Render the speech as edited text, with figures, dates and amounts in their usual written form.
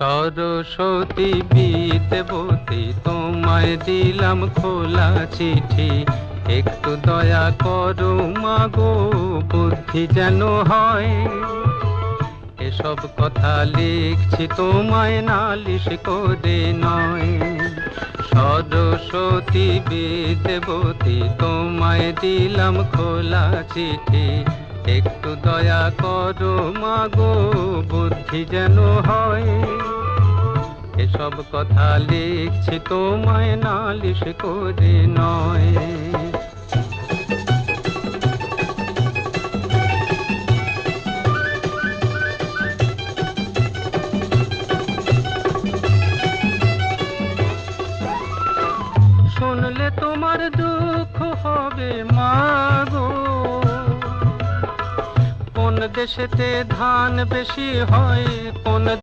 সরস্বতী বিদ্যাবতী তোমায় দিলাম খোলা চিঠি, একটু দয়া করো মাগো বুদ্ধি যেন হয়। এসব কথা লিখছি তোমায় নালিশ করে নয়। সরস্বতী বিদ্যাবতী তোমায় দিলাম খোলা চিঠি, একটু দয়া করো মাগো বুদ্ধি যেন হয়। এসব কথা লিখছি তোমায় নালিশ করে নয়। শুনলে তোমার দুঃখ হবে মাগো, কোন দেশেতে ধান বেশি হয়, কোন